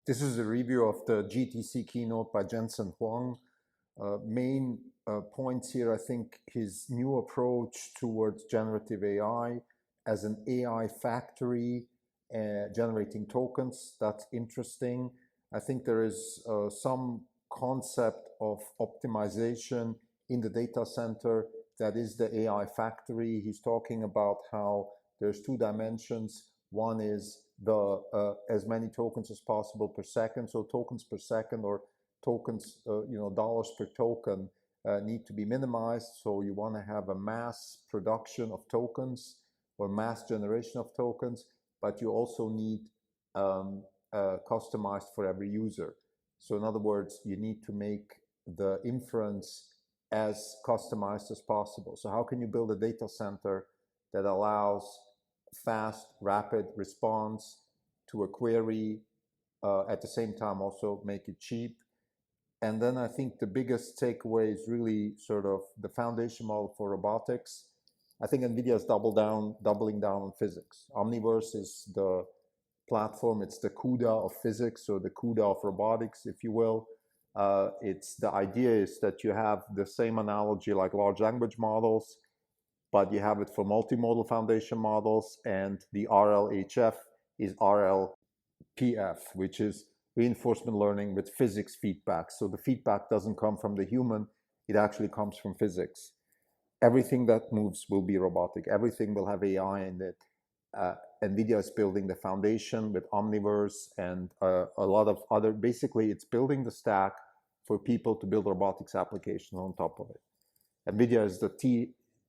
This is a review of the GTC Keynote by Jensen Huang. Main points here, I think his new approach towards generative AI as an AI factory, generating tokens, that's interesting. I think there is some concept of optimization in the data center that is the AI factory. He's talking about how there's two dimensions. One is the as many tokens as possible per second. So tokens per second, or tokens, dollars per token need to be minimized. So you want to have a mass production of tokens or mass generation of tokens, but you also need customized for every user. So in other words, you need to make the inference as customized as possible. So how can you build a data center that allows fast, rapid response to a query, at the same time also make it cheap? And then I think the biggest takeaway is really sort of the foundation model for robotics. I think Nvidia is doubling down on physics. Omniverse is the platform, it's the CUDA of physics, or the CUDA of robotics, if you will. It's the idea is that you have the same analogy like large language models, but you have it for multimodal foundation models, and the RLHF is RLPF, which is reinforcement learning with physics feedback. So the feedback doesn't come from the human, it actually comes from physics. Everything that moves will be robotic. Everything will have AI in it. Nvidia is building the foundation with Omniverse and a lot of other, basically it's building the stack for people to build robotics applications on top of it. Nvidia is the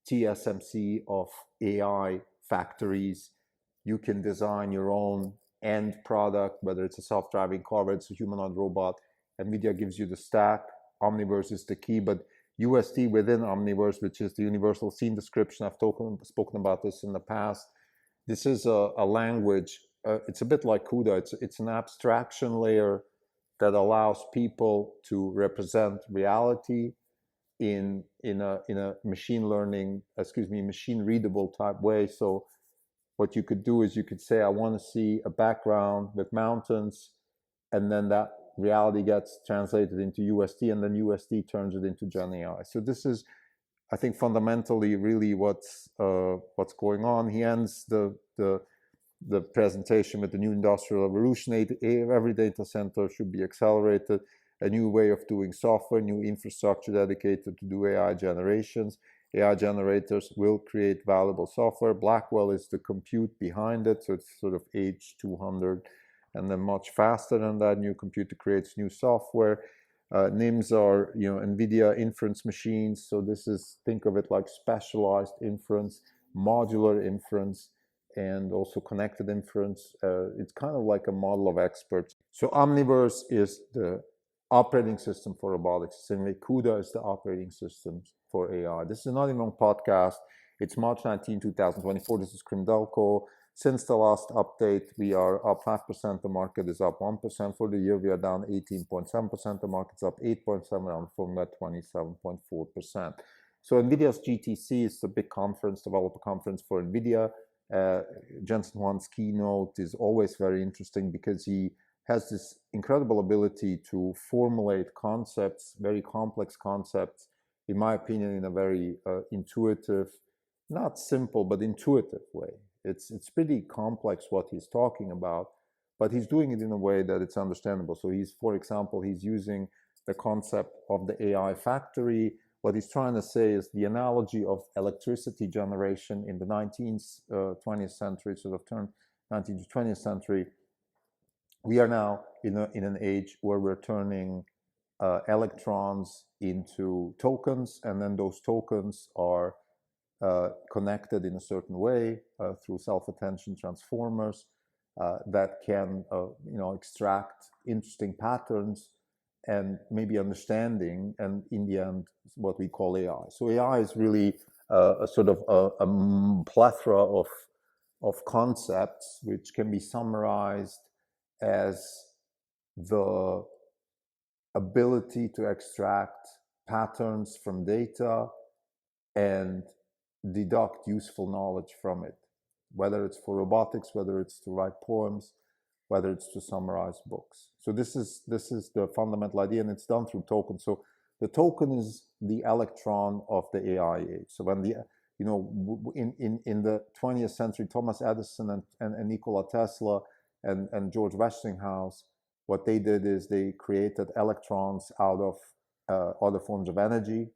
TSMC of AI factories. You can design your own end product, whether it's a self-driving car, whether it's a humanoid robot. Nvidia gives you the stack. Omniverse is the key, but USD within Omniverse, which is the universal scene description, I've spoken about this in the past. This is a language, it's a bit like CUDA, it's an abstraction layer that allows people to represent reality in a machine learning, machine readable type way. So what you could do is you could say, I want to see a background with mountains, and then that reality gets translated into USD, and then USD turns it into Gen AI. So this is, I think, fundamentally really what's going on. He ends the presentation with the new industrial revolution. Every data center should be accelerated, a new way of doing software, new infrastructure dedicated to do AI generations. AI generators will create valuable software. Blackwell is the compute behind it, so it's sort of H200, and then much faster than that. New computer creates new software. NIMs are, Nvidia inference machines. So this is, think of it like specialized inference, modular inference, and also connected inference. It's kind of like a model of experts. So Omniverse is the operating system for robotics. Similarly, CUDA is the operating system for AI. This is not even on podcast. It's March 19, 2024. This is Krimdelko. Since the last update, we are up 5%. The market is up 1%. For the year, we are down 18.7%. The market's up 8.7%, on from that 27.4%. So NVIDIA's GTC is the big conference, developer conference for NVIDIA. Jensen Huang's keynote is always very interesting because he has this incredible ability to formulate concepts, very complex concepts, in my opinion, in a very intuitive, not simple, but intuitive way. It's pretty complex what he's talking about, but he's doing it in a way that it's understandable. So for example, he's using the concept of the AI factory. What he's trying to say is the analogy of electricity generation in the 19th, 20th century, sort of turn 19th to 20th century. We are now in an age where we're turning electrons into tokens, and then those tokens are connected in a certain way through self-attention transformers that can extract interesting patterns and maybe understanding, and in the end, what we call AI. So AI is really a sort of a plethora of concepts which can be summarized as the ability to extract patterns from data and deduct useful knowledge from it, whether it's for robotics, whether it's to write poems, whether it's to summarize books. So this is the fundamental idea, and it's done through tokens. So the token is the electron of the AI age. So when the in the 20th century, Thomas Edison and Nikola Tesla and George Westinghouse, what they did is they created electrons out of other forms of energy.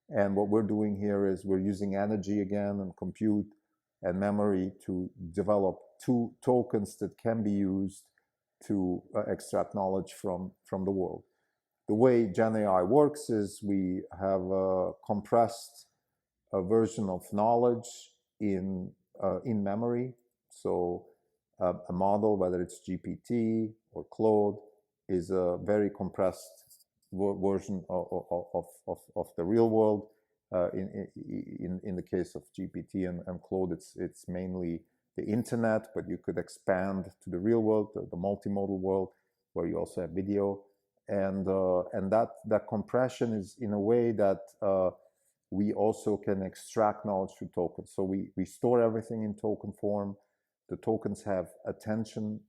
And what we're doing here is we're using energy again and compute and memory to develop two tokens that can be used to extract knowledge from the world. The way Gen AI works is we have a compressed version of knowledge in memory. So a model, whether it's GPT or Claude, is a very compressed version of the real world. In the case of GPT and Claude, it's mainly the internet, but you could expand to the real world, the multimodal world, where you also have video, and that compression is in a way that we also can extract knowledge through tokens. So we store everything in token form. The tokens have attention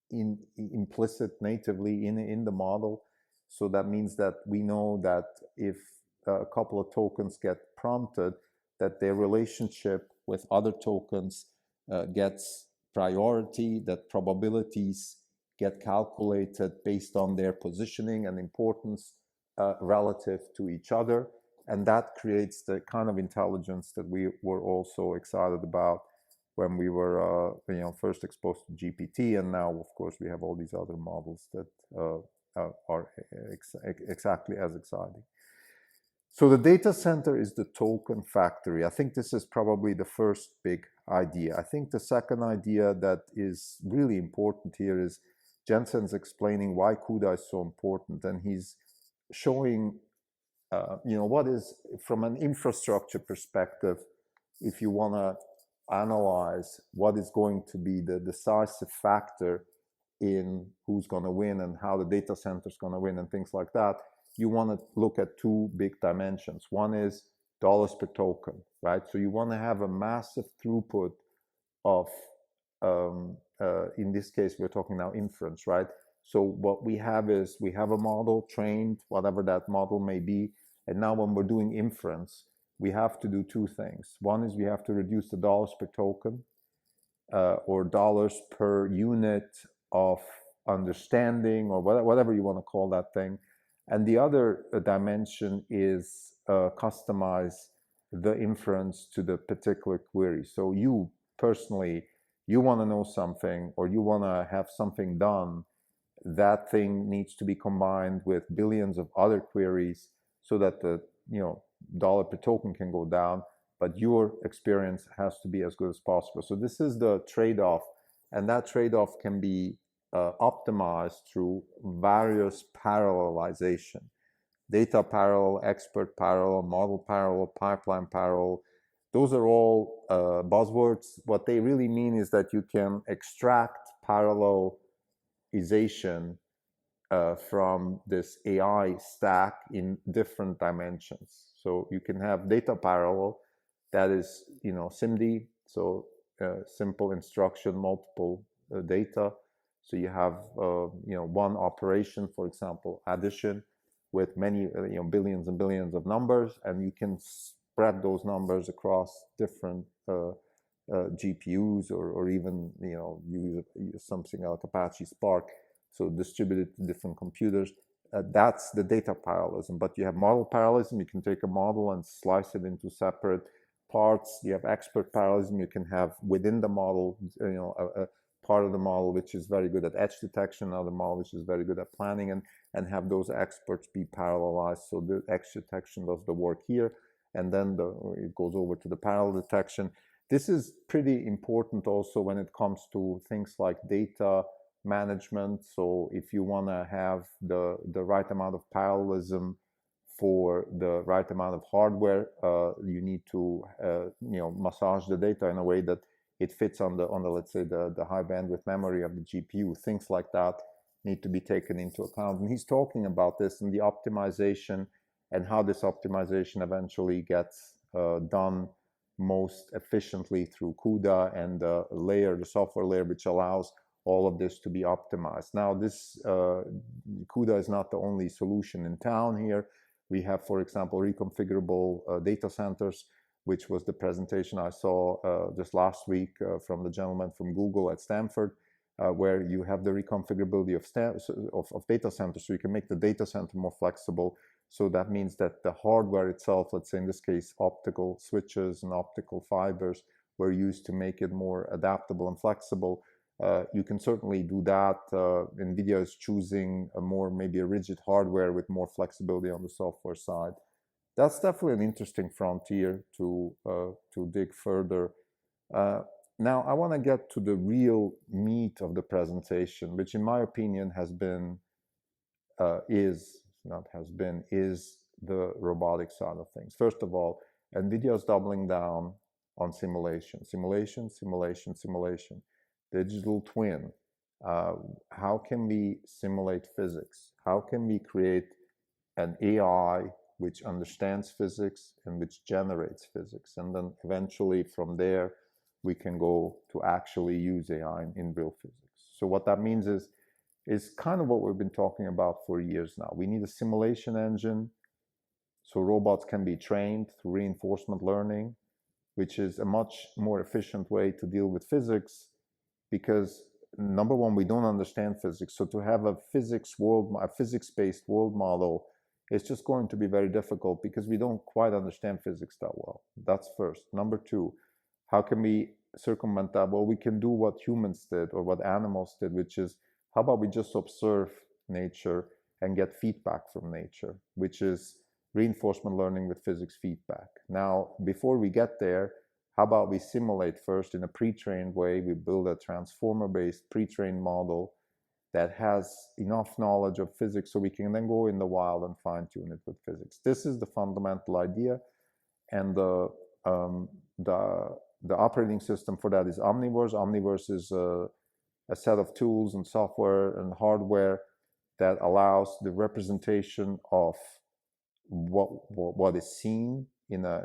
implicit natively in the model. So that means that we know that if a couple of tokens get prompted, that their relationship with other tokens gets priority, that probabilities get calculated based on their positioning and importance relative to each other. And that creates the kind of intelligence that we were also excited about when we were first exposed to GPT. And now, of course, we have all these other models that are exactly as exciting. So the data center is the token factory. I think this is probably the first big idea. I think the second idea that is really important here is Jensen's explaining why CUDA is so important, and he's showing what is, from an infrastructure perspective, if you want to analyze what is going to be the decisive factor in who's going to win and how the data center is going to win and things like that, you want to look at two big dimensions. One is dollars per token, right? So you want to have a massive throughput of, in this case, we're talking now inference, right? So what we have is we have a model trained, whatever that model may be. And now when we're doing inference, we have to do two things. One is we have to reduce the dollars per token or dollars per unit of understanding, or whatever you want to call that thing. And the other dimension is customize the inference to the particular query. So you personally, you want to know something, or you want to have something done, that thing needs to be combined with billions of other queries so that the dollar per token can go down, but your experience has to be as good as possible. So this is the trade-off, and that trade-off can be optimized through various parallelization. Data parallel, expert parallel, model parallel, pipeline parallel. Those are all buzzwords. What they really mean is that you can extract parallelization from this AI stack in different dimensions. So you can have data parallel, that is, SIMD, so simple instruction, multiple data. So you have, one operation, for example, addition, with many, billions and billions of numbers, and you can spread those numbers across different GPUs, or even, use something like Apache Spark, so distributed to different computers. That's the data parallelism. But you have model parallelism. You can take a model and slice it into separate parts. You have expert parallelism. You can have within the model, a part of the model which is very good at edge detection, another model which is very good at planning, and have those experts be parallelized. So the edge detection does the work here, and then it goes over to the parallel detection. This is pretty important also when it comes to things like data management. So if you want to have the right amount of parallelism for the right amount of hardware, you need to massage the data in a way that it fits on the let's say the high bandwidth memory of the GPU. Things like that need to be taken into account. And he's talking about this in the optimization, and how this optimization eventually gets done most efficiently through CUDA and the software layer, which allows all of this to be optimized. Now, this CUDA is not the only solution in town here. We have, for example, reconfigurable data centers, which was the presentation I saw just last week from the gentleman from Google at Stanford, where you have the reconfigurability of data centers, so you can make the data center more flexible. So that means that the hardware itself, let's say in this case, optical switches and optical fibers, were used to make it more adaptable and flexible. You can certainly do that. Nvidia is choosing maybe a rigid hardware with more flexibility on the software side. That's definitely an interesting frontier to dig further. Now, I want to get to the real meat of the presentation, which in my opinion is the robotic side of things. First of all, Nvidia is doubling down on simulation. Digital twin. How can we simulate physics? How can we create an AI which understands physics and which generates physics? And then eventually from there, we can go to actually use AI in real physics. So what that means is kind of what we've been talking about for years now. We need a simulation engine so robots can be trained through reinforcement learning, which is a much more efficient way to deal with physics, because number one, we don't understand physics. So to have a physics-based world model is just going to be very difficult because we don't quite understand physics that well. That's first. Number two, how can we circumvent that? Well, we can do what humans did or what animals did, which is, how about we just observe nature and get feedback from nature, which is reinforcement learning with physics feedback. Now, before we get there, how about we simulate first in a pre-trained way? We build a transformer-based pre-trained model that has enough knowledge of physics so we can then go in the wild and fine-tune it with physics. This is the fundamental idea, and the operating system for that is Omniverse. Omniverse is a set of tools and software and hardware that allows the representation of what is seen in a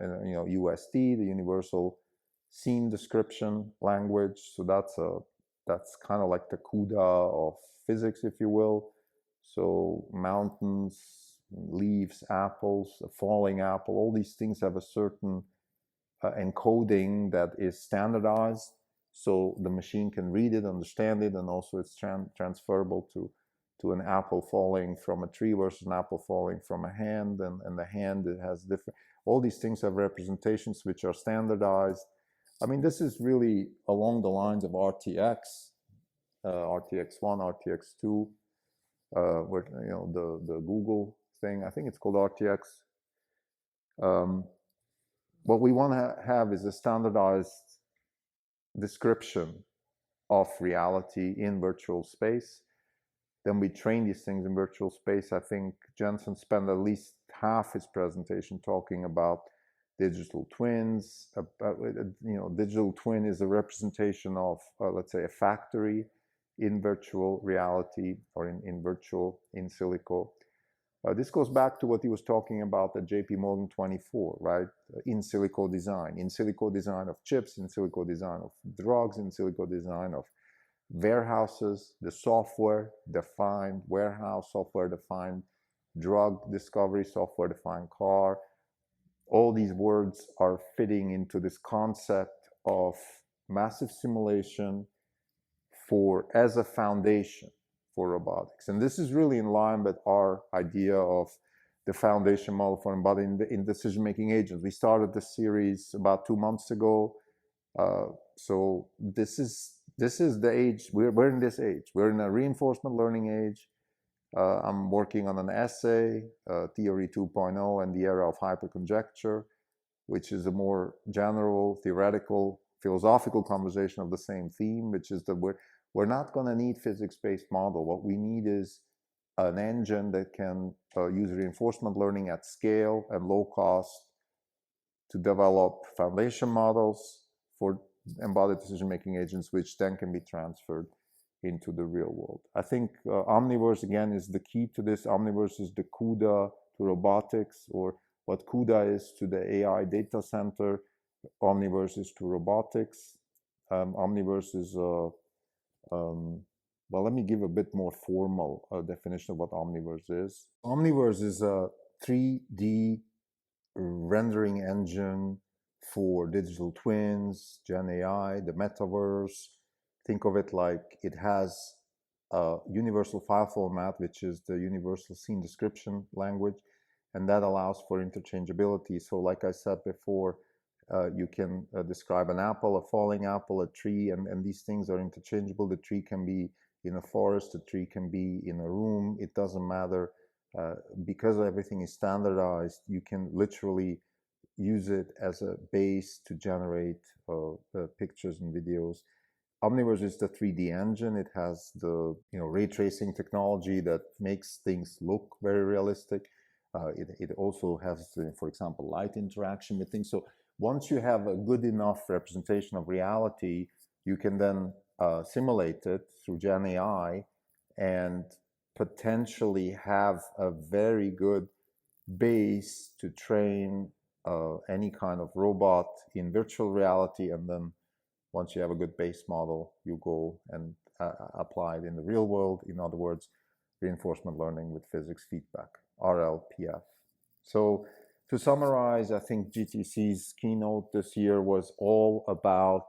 USD, the Universal Scene Description language. So that's kind of like the CUDA of physics, if you will. So mountains, leaves, apples, a falling apple, all these things have a certain encoding that is standardized, so the machine can read it, understand it, and also it's transferable to an apple falling from a tree versus an apple falling from a hand, and the hand, it has different, all these things have representations which are standardized. I mean, this is really along the lines of RTX, RTX1, RTX2, where, the Google thing, I think it's called RTX. What we want to have is a standardized description of reality in virtual space. Then we train these things in virtual space. I think Jensen spent at least half his presentation talking about digital twins. Digital twin is a representation of, let's say, a factory in virtual reality or in silico. This goes back to what he was talking about at JP Morgan 24, right? In silico design of chips, in silico design of drugs, in silico design of warehouses, the software-defined warehouse, software-defined drug discovery, software-defined car. All these words are fitting into this concept of massive simulation as a foundation for robotics. And this is really in line with our idea of the foundation model for embedding in decision-making agents. We started this series about 2 months ago. So this is the age, we're in this age. We're in a reinforcement learning age. I'm working on an essay, Theory 2.0 and the Era of Hyperconjecture, which is a more general, theoretical, philosophical conversation of the same theme, which is that we're not going to need physics-based model. What we need is an engine that can use reinforcement learning at scale and low cost to develop foundation models for embodied decision-making agents, which then can be transferred into the real world. I think Omniverse, again, is the key to this. Omniverse is the CUDA to robotics, or what CUDA is to the AI data center. Omniverse is to robotics. Omniverse is Well, let me give a bit more formal definition of what Omniverse is. Omniverse is a 3D rendering engine for digital twins, Gen AI, the metaverse. Think of it like it has a universal file format, which is the universal scene description language, and that allows for interchangeability. So like I said before, you can describe an apple, a falling apple, a tree, and these things are interchangeable. The tree can be in a forest, the tree can be in a room, it doesn't matter. Because everything is standardized, you can literally use it as a base to generate pictures and videos. Omniverse is the 3D engine. It has the ray tracing technology that makes things look very realistic. It also has, for example, light interaction with things. So once you have a good enough representation of reality, you can then simulate it through Gen AI and potentially have a very good base to train any kind of robot in virtual reality. And then once you have a good base model, you go and apply it in the real world. In other words, reinforcement learning with physics feedback, RLPF. So to summarize, I think GTC's keynote this year was all about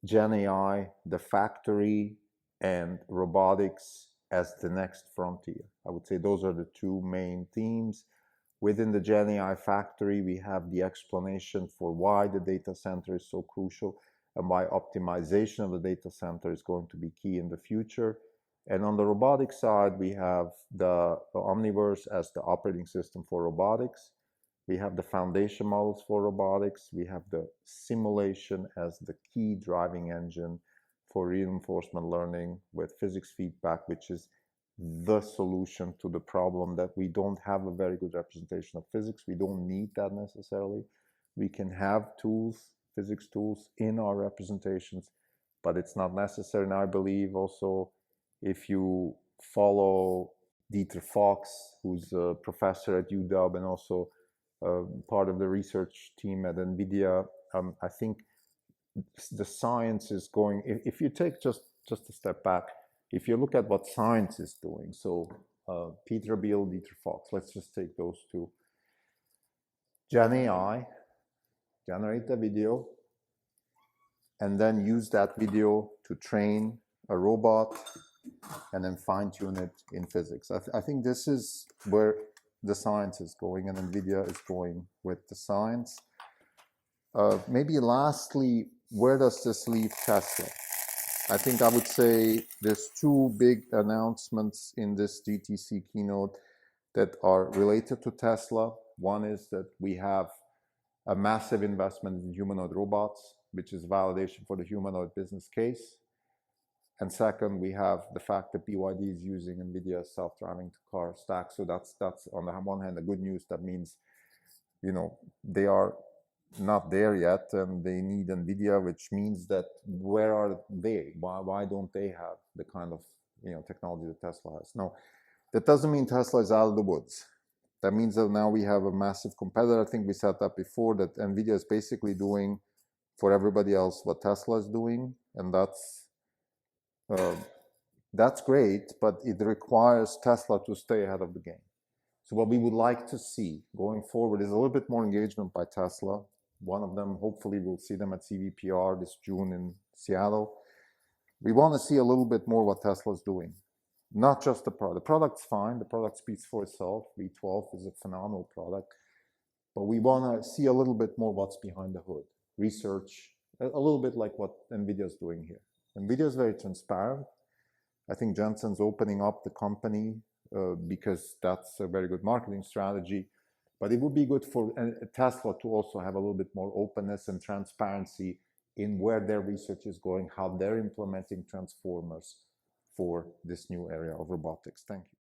Gen AI, the factory, and robotics as the next frontier. I would say those are the two main themes. Within the Gen AI factory, we have the explanation for why the data center is so crucial and why optimization of the data center is going to be key in the future. And on the robotics side, we have the Omniverse as the operating system for robotics. We have the foundation models for robotics. We have the simulation as the key driving engine for reinforcement learning with physics feedback, which is the solution to the problem that we don't have a very good representation of physics. We don't need that necessarily. We can have tools, physics tools in our representations, but it's not necessary. And I believe also if you follow Dieter Fox, who's a professor at UW and also part of the research team at Nvidia, I think the science is going, if you take just a step back, if you look at what science is doing, so Pieter Abbeel, Dieter Fox, let's just take those two. Gen AI, generate a video, and then use that video to train a robot and then fine-tune it in physics. I think this is where the science is going, and Nvidia is going with the science. Maybe lastly, where does this leave Tesla? I think I would say there's two big announcements in this GTC keynote that are related to Tesla. One is that we have a massive investment in humanoid robots, which is validation for the humanoid business case. And second, we have the fact that BYD is using Nvidia's self-driving car stack. So that's on the one hand, the good news. That means, they are not there yet, and they need Nvidia, which means that where are they? Why don't they have the kind of technology that Tesla has? No, that doesn't mean Tesla is out of the woods. That means that now we have a massive competitor. I think we said that before, that Nvidia is basically doing for everybody else what Tesla is doing, and that's great, but it requires Tesla to stay ahead of the game. So what we would like to see going forward is a little bit more engagement by Tesla. One of them, hopefully we'll see them at CVPR this June in Seattle. We want to see a little bit more what Tesla is doing. Not just the product. The product's fine. The product speaks for itself. V12 is a phenomenal product. But we want to see a little bit more what's behind the hood. Research, a little bit like what Nvidia is doing here. Nvidia is very transparent. I think Jensen's opening up the company because that's a very good marketing strategy. But it would be good for Tesla to also have a little bit more openness and transparency in where their research is going, how they're implementing transformers for this new area of robotics. Thank you.